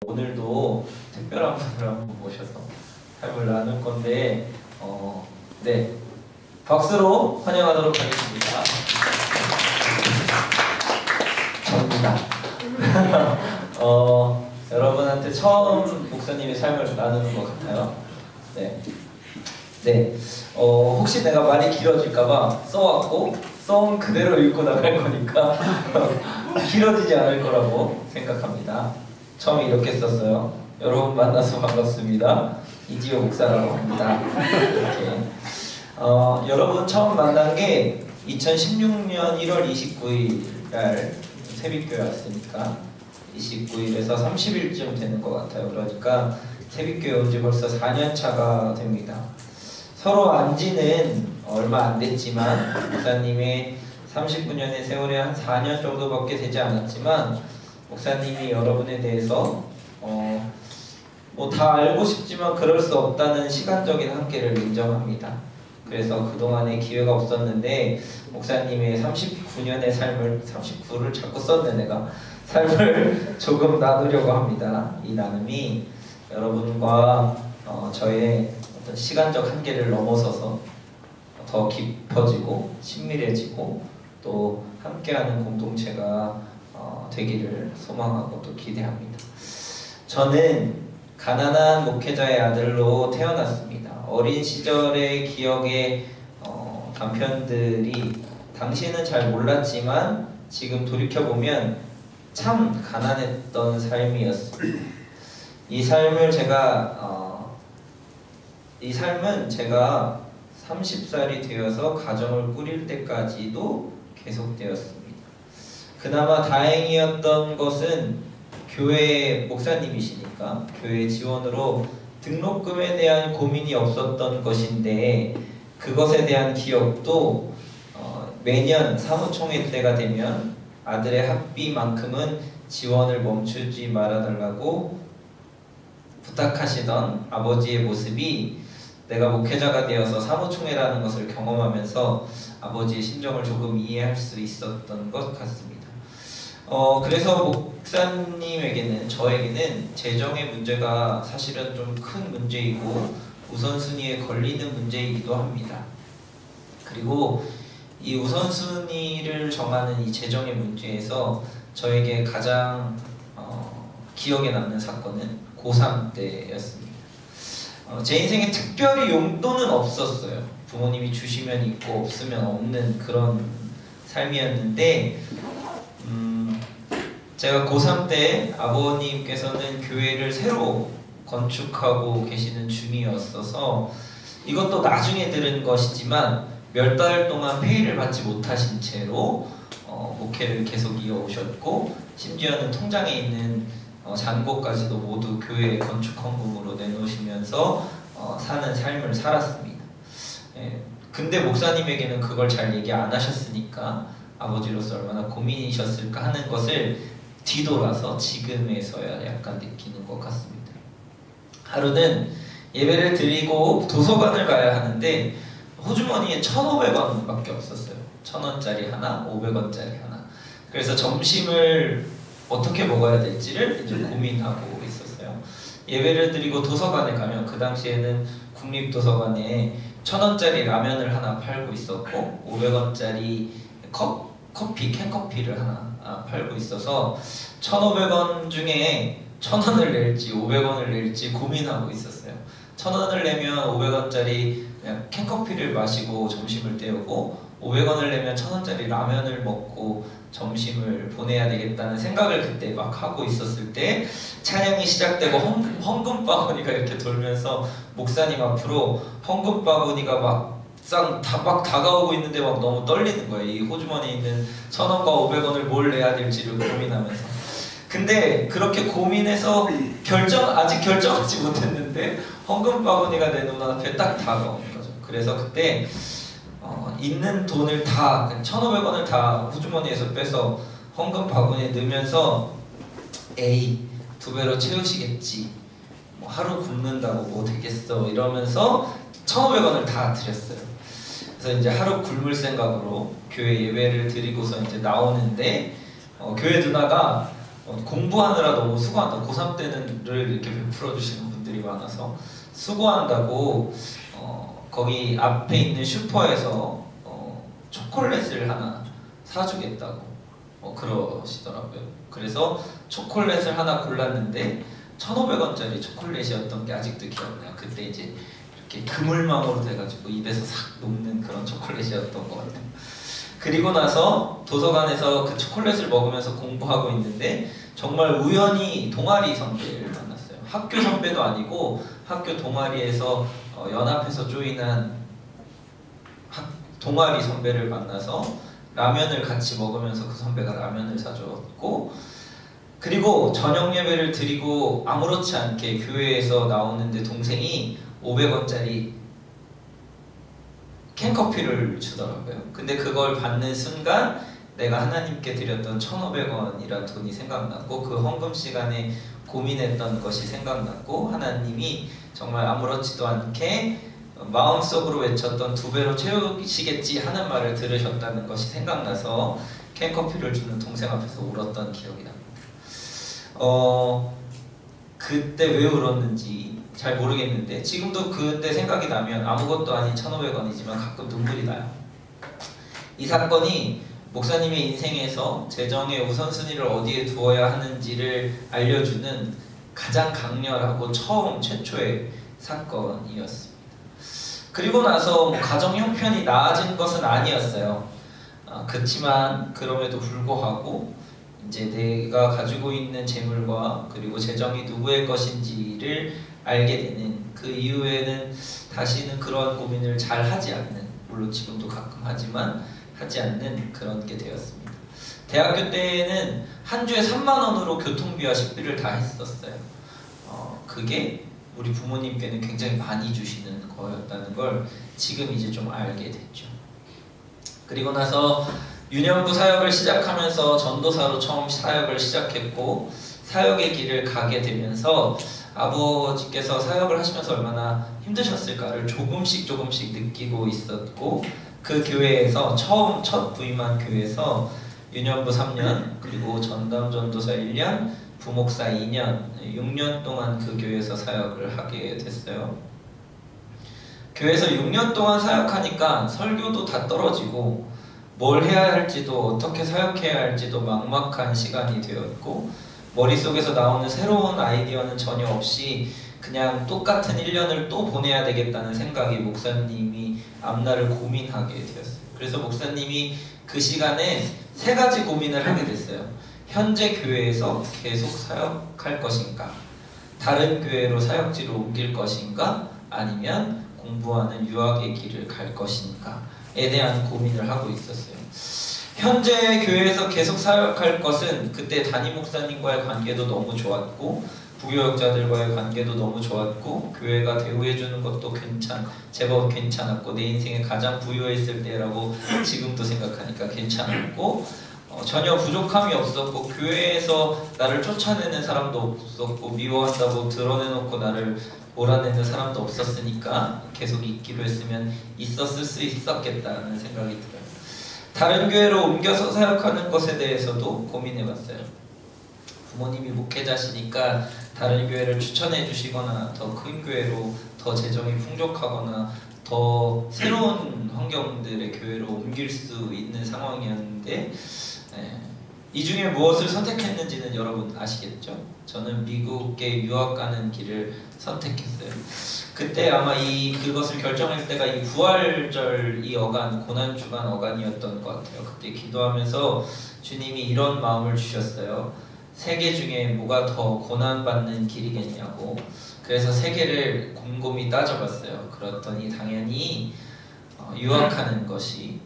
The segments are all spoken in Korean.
오늘도 특별한 분을 한번 모셔서 삶을 나눌 건데 네, 박수로 환영하도록 하겠습니다. 접니다. 여러분한테 처음 목사님의 삶을 나누는 것 같아요. 네. 혹시 내가 말이 길어질까봐 써왔고 써온 그대로 읽고 나갈 거니까 길어지지 않을 거라고 생각합니다. 처음에 이렇게 썼어요. 여러분 만나서 반갑습니다. 이지호 목사라고 합니다. 이렇게. 여러분 처음 만난 게 2016년 1월 29일 날 새벽교회 왔으니까 29일에서 30일쯤 되는 것 같아요. 그러니까 새벽교회 온 지 벌써 4년 차가 됩니다. 서로 안 지는 얼마 안 됐지만 목사님의 39년의 세월에 한 4년 정도밖에 되지 않았지만 목사님이 여러분에 대해서 뭐 다 알고 싶지만 그럴 수 없다는 시간적인 한계를 인정합니다. 그래서 그동안에 기회가 없었는데 목사님의 39년의 삶을 39를 자꾸 썼네 내가 삶을 조금 나누려고 합니다. 이 나눔이 여러분과 저의 어떤 시간적 한계를 넘어서서 더 깊어지고 친밀해지고 또 함께하는 공동체가 되기를 소망하고 또 기대합니다. 저는 가난한 목회자의 아들로 태어났습니다. 어린 시절의 기억의 단편들이 당시에는 잘 몰랐지만 지금 돌이켜보면 참 가난했던 삶이었습니다. 이 삶은 제가 30살이 되어서 가정을 꾸릴 때까지도 계속되었습니다. 그나마 다행이었던 것은 교회 목사님이시니까 교회 지원으로 등록금에 대한 고민이 없었던 것인데 그것에 대한 기억도 매년 사무총회 때가 되면 아들의 학비만큼은 지원을 멈추지 말아달라고 부탁하시던 아버지의 모습이 내가 목회자가 되어서 사무총회라는 것을 경험하면서 아버지의 심정을 조금 이해할 수 있었던 것 같습니다. 그래서 목사님에게는 저에게는 재정의 문제가 사실은 좀 큰 문제이고 우선순위에 걸리는 문제이기도 합니다. 그리고 이 우선순위를 정하는 이 재정의 문제에서 저에게 가장 기억에 남는 사건은 고3 때였습니다. 제 인생에 특별히 용돈은 없었어요. 부모님이 주시면 있고 없으면 없는 그런 삶이었는데 제가 고3 때 아버님께서는 교회를 새로 건축하고 계시는 중이었어서 이것도 나중에 들은 것이지만 몇 달 동안 페이를 받지 못하신 채로 목회를 계속 이어오셨고 심지어는 통장에 있는 잔고까지도 모두 교회 건축 헌금으로 내놓으시면서 사는 삶을 살았습니다. 근데 목사님에게는 그걸 잘 얘기 안 하셨으니까 아버지로서 얼마나 고민이셨을까 하는 것을 뒤돌아서 지금에서야 약간 느끼는 것 같습니다. 하루는 예배를 드리고 도서관을 가야 하는데 호주머니에 1,500원 밖에 없었어요. 1,000원짜리 하나, 500원짜리 하나. 그래서 점심을 어떻게 먹어야 될지를 이제 고민하고 있었어요. 예배를 드리고 도서관에 가면 그 당시에는 국립도서관에 1,000원짜리 라면을 하나 팔고 있었고 500원짜리 커피, 캔커피를 하나 팔고 있어서 1,500원 중에 1,000원을 낼지 500원을 낼지 고민하고 있었어요. 1,000원을 내면 500원짜리 그냥 캔커피를 마시고 점심을 때우고 500원을 내면 1,000원짜리 라면을 먹고 점심을 보내야 되겠다는 생각을 그때 막 하고 있었을 때 찬양이 시작되고 헌금 바구니가 이렇게 돌면서 목사님 앞으로 헌금 바구니가 막 다가오고 있는데 막 너무 떨리는 거예요. 이 호주머니에 있는 1,000원과 500원을 뭘 내야 될지를 고민하면서. 근데 그렇게 고민해서 아직 결정하지 못했는데 헌금 바구니가 내 눈앞에 딱 다가오는 거죠. 그래서 그때 있는 돈을 다 1,500원을 다 호주머니에서 빼서 헌금 바구니에 넣으면서 에이 2배로 채우시겠지 뭐 하루 굶는다고 뭐 되겠어 이러면서 1,500원을 다 드렸어요. 그래서 이제 하루 굶을 생각으로 교회 예배를 드리고서 이제 나오는데 교회 누나가 공부하느라 너무 수고한다. 고3 때는를 이렇게 베풀어 주시는 분들이 많아서 수고한다고 거기 앞에 있는 슈퍼에서 초콜릿을 하나 사주겠다고 그러시더라고요. 그래서 초콜릿을 하나 골랐는데 1,500원짜리 초콜릿이었던 게 아직도 기억나요. 그때 이제 이렇게 그물망으로 돼가지고 입에서 싹 녹는 그런 초콜릿이었던 것 같아요. 그리고 나서 도서관에서 그 초콜릿을 먹으면서 공부하고 있는데 정말 우연히 동아리 선배를 만났어요. 학교 선배도 아니고 학교 동아리에서 연합해서 조인한 동아리 선배를 만나서 라면을 같이 먹으면서 그 선배가 라면을 사줬고, 그리고 저녁 예배를 드리고 아무렇지 않게 교회에서 나오는데 동생이 500원짜리 캔커피를 주더라고요. 근데 그걸 받는 순간 내가 하나님께 드렸던 1,500원이란 돈이 생각났고, 그 헌금 시간에 고민했던 것이 생각났고, 하나님이 정말 아무렇지도 않게 마음속으로 외쳤던 2배로 채우시겠지 하는 말을 들으셨다는 것이 생각나서 캔커피를 주는 동생 앞에서 울었던 기억이 납니다. 그때 왜 울었는지 잘 모르겠는데 지금도 그때 생각이 나면 아무것도 아닌 1,500원이지만 가끔 눈물이 나요. 이 사건이 목사님의 인생에서 재정의 우선순위를 어디에 두어야 하는지를 알려주는 가장 강렬하고 최초의 사건이었습니다. 그리고 나서 가정 형편이 나아진 것은 아니었어요. 그렇지만 그럼에도 불구하고 이제 내가 가지고 있는 재물과 그리고 재정이 누구의 것인지를 알게 되는 그 이후에는 다시는 그런 고민을 잘 하지 않는, 물론 지금도 가끔 하지만 하지 않는 그런 게 되었습니다. 대학교 때에는 한 주에 3만 원으로 교통비와 식비를 다 했었어요. 그게 우리 부모님께는 굉장히 많이 주시는 거였다는 걸 지금 이제 좀 알게 됐죠. 그리고 나서 유년부 사역을 시작하면서 전도사로 처음 사역을 시작했고, 사역의 길을 가게 되면서 아버지께서 사역을 하시면서 얼마나 힘드셨을까를 조금씩 느끼고 있었고, 그 교회에서 첫 부임한 교회에서 유년부 3년, 그리고 전담 전도사 1년, 부목사 2년, 6년 동안 그 교회에서 사역을 하게 됐어요. 교회에서 6년 동안 사역하니까 설교도 다 떨어지고 뭘 해야 할지도 어떻게 사역해야 할지도 막막한 시간이 되었고, 머릿속에서 나오는 새로운 아이디어는 전혀 없이 그냥 똑같은 1년을 또 보내야 되겠다는 생각이 목사님이 앞날을 고민하게 되었어요. 그래서 목사님이 그 시간에 3가지 고민을 하게 됐어요. 현재 교회에서 계속 사역할 것인가? 다른 교회로 사역지를 옮길 것인가? 아니면 공부하는 유학의 길을 갈 것인가에 대한 고민을 하고 있었어요. 현재 교회에서 계속 사역할 것은 그때 담임 목사님과의 관계도 너무 좋았고, 부교역자들과의 관계도 너무 좋았고, 교회가 대우해주는 것도 제법 괜찮았고, 내 인생에 가장 부유했을 때라고 지금도 생각하니까 괜찮았고, 전혀 부족함이 없었고, 교회에서 나를 쫓아내는 사람도 없었고, 미워한다고 드러내놓고 나를 몰아내는 사람도 없었으니까 계속 있기로 했으면 있었을 수 있었겠다는 생각이 들어요. 다른 교회로 옮겨서 사역하는 것에 대해서도 고민해봤어요. 부모님이 목회자시니까 다른 교회를 추천해 주시거나 더 큰 교회로 더 재정이 풍족하거나 더 새로운 환경들의 교회로 옮길 수 있는 상황이었는데, 이 중에 무엇을 선택했는지는 여러분 아시겠죠? 저는 미국에 유학 가는 길을 선택했어요. 그때 아마 그것을 결정할 때가 이 부활절 이 어간, 고난주간 어간이었던 것 같아요. 그때 기도하면서 주님이 이런 마음을 주셨어요. 3개 중에 뭐가 더 고난받는 길이겠냐고. 그래서 3개를 곰곰이 따져봤어요. 그랬더니 당연히 유학하는 것이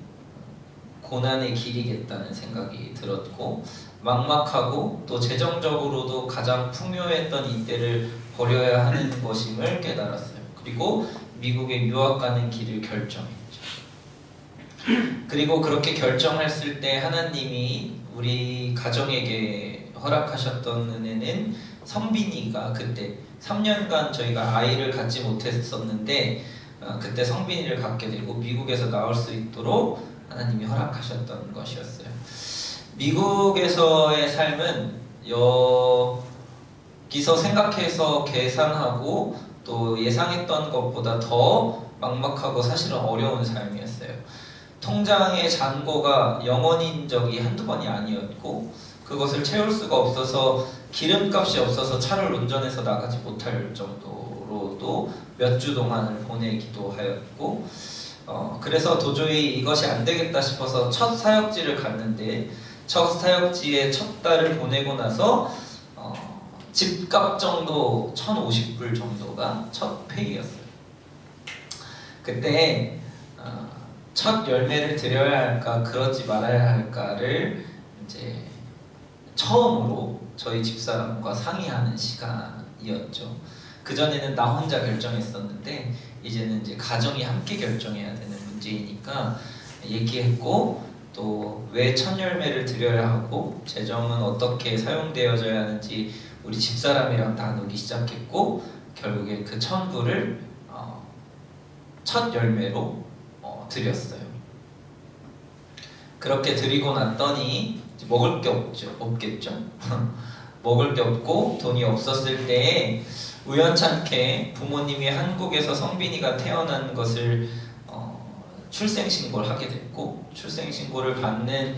고난의 길이겠다는 생각이 들었고, 막막하고 또 재정적으로도 가장 풍요했던 이때를 버려야 하는 것임을 깨달았어요. 그리고 미국에 유학 가는 길을 결정했죠. 그리고 그렇게 결정했을 때 하나님이 우리 가정에게 허락하셨던 은혜는, 성빈이가 그때 3년간 저희가 아이를 갖지 못했었는데 그때 성빈이를 갖게 되고 미국에서 나올 수 있도록 하나님이 허락하셨던 것이었어요. 미국에서의 삶은 여기서 생각해서 계산하고 또 예상했던 것보다 더 막막하고 사실은 어려운 삶이었어요. 통장의 잔고가 영원인 적이 한두 번이 아니었고 그것을 채울 수가 없어서 기름값이 없어서 차를 운전해서 나가지 못할 정도로도 몇 주 동안을 보내기도 하였고 그래서 도저히 이것이 안 되겠다 싶어서 첫 사역지를 갔는데 첫 사역지에 첫 달을 보내고 나서 집값 정도 1,050불 정도가 첫 페이였어요. 그때 첫 열매를 드려야 할까 그러지 말아야 할까를 이제 처음으로 저희 집사람과 상의하는 시간이었죠. 그전에는 나 혼자 결정했었는데 이제는 이제 가정이 함께 결정해야 되는 문제이니까 얘기했고 또 왜 첫 열매를 드려야 하고 재정은 어떻게 사용되어져야 하는지 우리 집사람이랑 나누기 시작했고 결국에 그 1,000불을 첫 열매로 드렸어요. 그렇게 드리고 났더니 먹을 게 없겠죠. 먹을 게 없고 돈이 없었을 때에 우연찮게 부모님이 한국에서 성빈이가 태어난 것을 출생신고를 하게 됐고 출생신고를 받는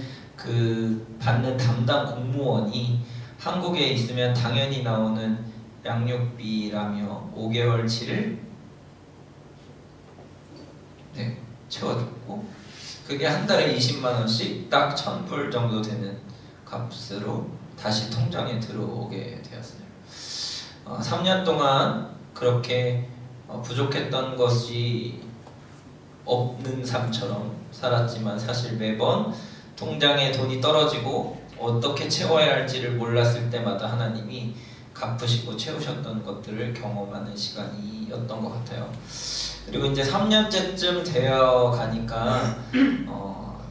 담당 공무원이 한국에 있으면 당연히 나오는 양육비라며 5개월치를 채워줬고 그게 한 달에 20만 원씩 딱 1,000불 정도 되는 값으로 다시 통장에 들어오게 되었어요. 3년 동안 그렇게 부족했던 것이 없는 삶처럼 살았지만 사실 매번 통장에 돈이 떨어지고 어떻게 채워야 할지를 몰랐을 때마다 하나님이 갚으시고 채우셨던 것들을 경험하는 시간이었던 것 같아요. 그리고 이제 3년째쯤 되어 가니까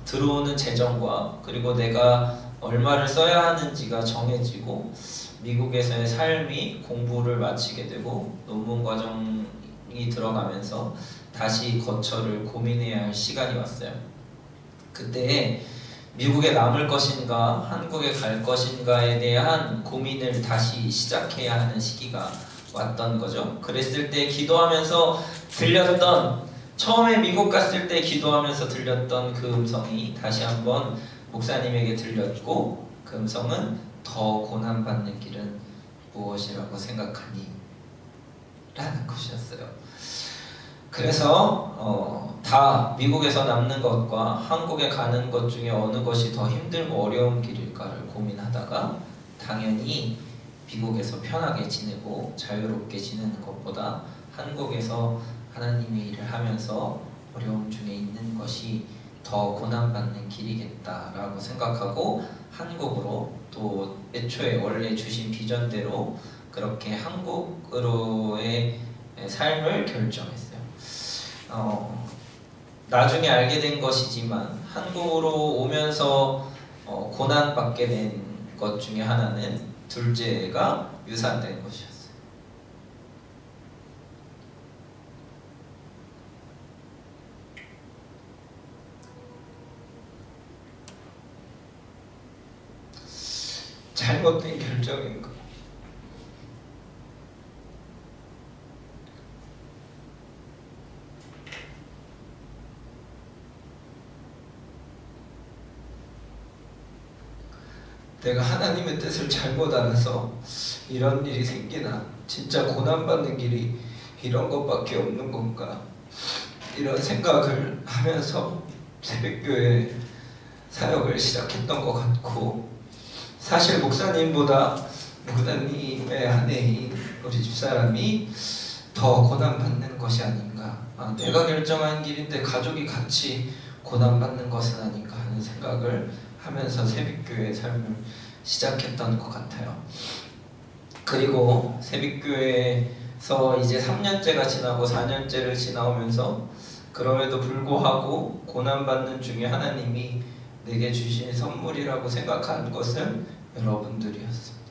들어오는 재정과 그리고 내가 얼마를 써야 하는지가 정해지고 미국에서의 삶이 공부를 마치게 되고 논문 과정이 들어가면서 다시 거처를 고민해야 할 시간이 왔어요. 그때 미국에 남을 것인가 한국에 갈 것인가에 대한 고민을 다시 시작해야 하는 시기가 왔던 거죠. 그랬을 때 기도하면서 들렸던 처음에 미국 갔을 때 기도하면서 들렸던 그 음성이 다시 한번 목사님에게 들렸고 그 음성은 더 고난받는 길은 무엇이라고 생각하니? 라는 것이었어요. 그래서 다 미국에서 남는 것과 한국에 가는 것 중에 어느 것이 더 힘들고 어려운 길일까를 고민하다가 당연히 미국에서 편하게 지내고 자유롭게 지내는 것보다 한국에서 하나님의 일을 하면서 어려움 중에 있는 것이 더 고난받는 길이겠다라고 생각하고 한국으로 또 애초에 원래 주신 비전대로 그렇게 한국으로의 삶을 결정했어요. 나중에 알게 된 것이지만 한국으로 오면서 고난받게 된 것 중에 하나는 둘째가 유산된 것이었어요. 잘못된 결정인 것. 내가 하나님의 뜻을 잘못 알아서 이런 일이 생기나? 진짜 고난받는 길이 이런 것밖에 없는 건가? 이런 생각을 하면서 새벽교회 사역을 시작했던 것 같고 사실 목사님보다 목사님의 아내인 우리 집사람이 더 고난받는 것이 아닌가, 내가 결정한 길인데 가족이 같이 고난받는 것은 아닌가 하는 생각을 하면서 새벽교회 삶을 시작했던 것 같아요. 그리고 새벽교회에서 이제 3년째가 지나고 4년째를 지나오면서 그럼에도 불구하고 고난받는 중에 하나님이 내게 주신 선물이라고 생각한 것은 여러분들이었습니다.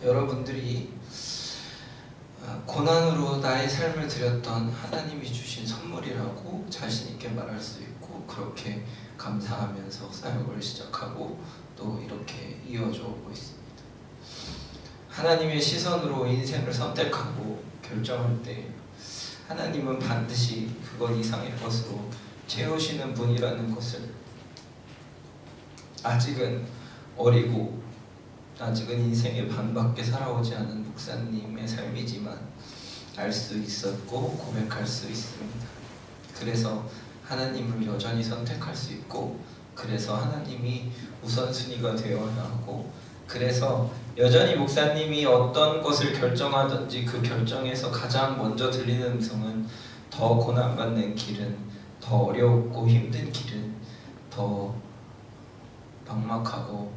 여러분들이 고난으로 나의 삶을 드렸던 하나님이 주신 선물이라고 자신 있게 말할 수 있고, 그렇게 감사하면서 사역을 시작하고 또 이렇게 이어져 오고 있습니다. 하나님의 시선으로 인생을 선택하고 결정할 때 하나님은 반드시 그것 이상의 것으로 채우시는 분이라는 것을 아직은 어리고 아직은 인생의 반밖에 살아오지 않은 목사님의 삶이지만 알 수 있었고 고백할 수 있습니다. 그래서 하나님을 여전히 선택할 수 있고, 그래서 하나님이 우선순위가 되어야 하고, 그래서 여전히 목사님이 어떤 것을 결정하든지 그 결정에서 가장 먼저 들리는 음성은 더 고난받는 길은, 더 어렵고 힘든 길은, 더 막막하고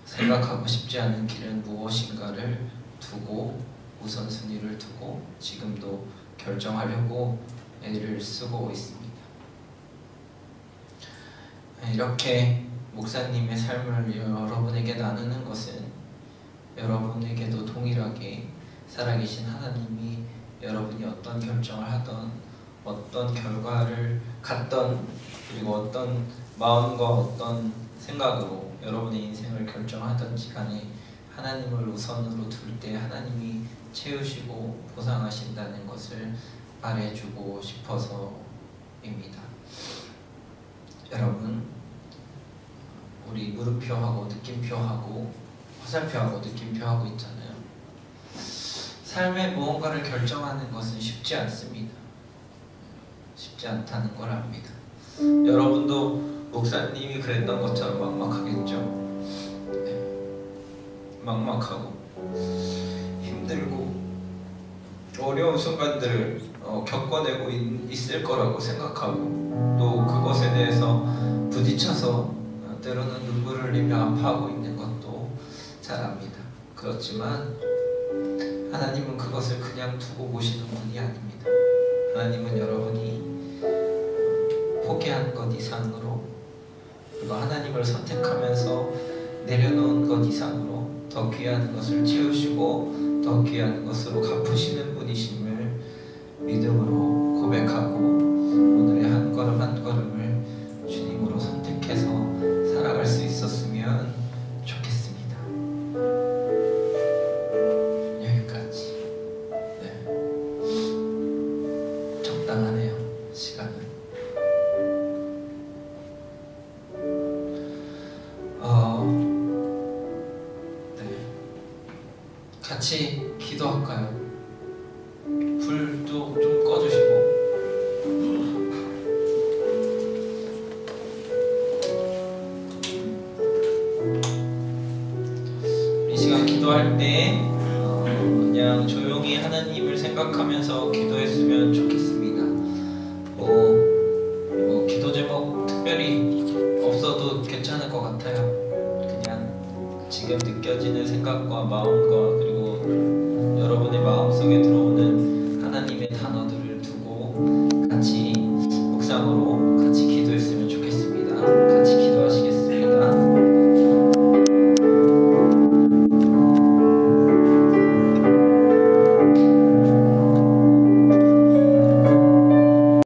생각하고 싶지 않은 길은 무엇인가를 두고, 우선순위를 두고 지금도 결정하려고 애를 쓰고 있습니다. 이렇게 목사님의 삶을 여러분에게 나누는 것은 여러분에게도 동일하게 살아계신 하나님이 여러분이 어떤 결정을 하던, 어떤 결과를 갖던, 그리고 어떤 마음과 어떤 생각으로 여러분의 인생을 결정하든지 간에 하나님을 우선으로 둘 때 하나님이 채우시고 보상하신다는 것을 말해주고 싶어서입니다. 여러분, 우리 물음표하고 느낌표하고 화살표하고 느낌표하고 있잖아요. 삶의 무언가를 결정하는 것은 쉽지 않습니다. 쉽지 않다는 걸 압니다. 여러분도 목사님이 그랬던 것처럼 막막하겠죠. 네. 막막하고 힘들고 어려운 순간들을 겪어내고 있을 거라고 생각하고, 또 그것에 대해서 부딪혀서 때로는 눈물을 흘리며 아파하고 있는 것도 잘 압니다. 그렇지만 하나님은 그것을 그냥 두고 보시는 분이 아닙니다. 하나님은 여러분이 포기한 것 이상으로, 그리고 하나님을 선택하면서 내려놓은 것 이상으로 더 귀한 것을 채우시고 더 귀한 것으로 갚으시는 분이심을 믿음으로 고백하고 오늘의 한 걸음 한 걸음을 주님으로 선택해서 살아갈 수 있었으면 좋겠습니다. 여기까지. 네. 적당하네요, 시간은. 같이 기도할까요? 불도 좀 꺼주시고. 이 시간 기도할 때 그냥 조용히 하나님을 생각하면서 기도했으면 좋겠습니다. 뭐 기도 제목 특별히 없어도 괜찮을 것 같아요. 그냥 지금 느껴지는 생각과 마음과 그리고 여러분의 마음속에 들어오는 하나님의 단어들을 두고 같이 묵상으로